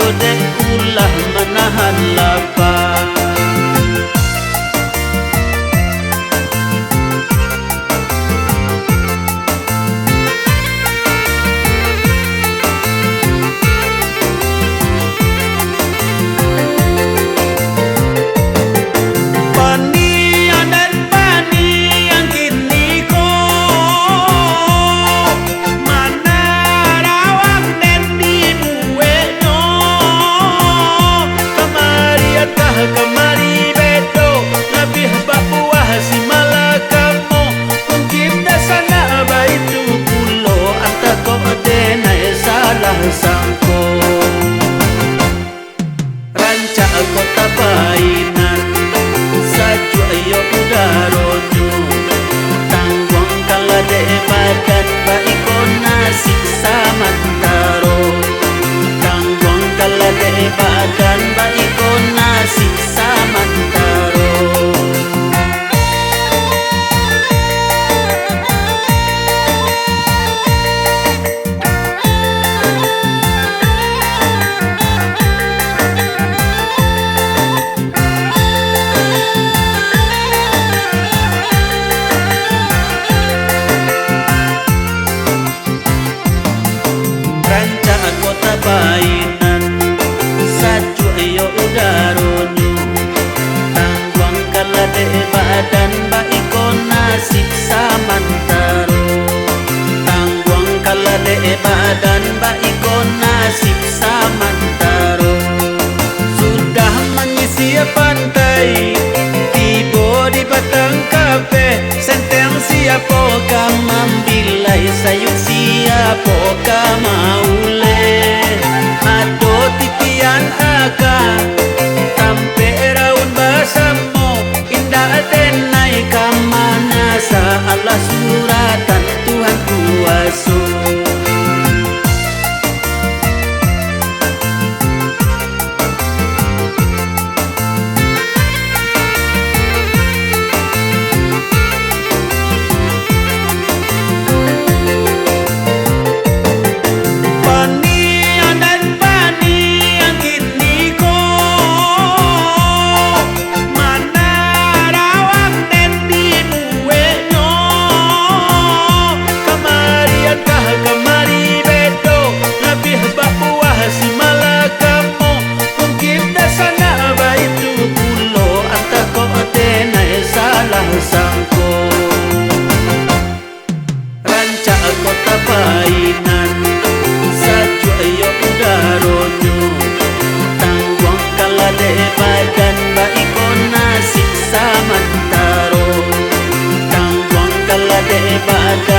kode ulah menahan lapar. Kemari bedo lebih bapuah si malakamu mungkin dasana baitu pulo anta kode nae salah sangko rancak kota bainan saju ayo udaronyo tangguang kala de badan baiko nasib samantaro tangguang kala de badan baiko nasib samantaro. Rancak kota bainan saju ayo udaronyo tangguang kala de badan baiko nasib samantaro tangguang kala de badan baiko nasib samantaro. Sudah mengisi pantai tiba di batang kafe senteng siapa kamambilai sayuk siapa kamaule ado titian aga tampe raun basamo indah denai kamana sa Allah suratan Tuhan kuaso. Sangko rancak kota bainan saju ayo udaronyo tangguang kala de badan baiko nasib samantaro tangguang kala de badan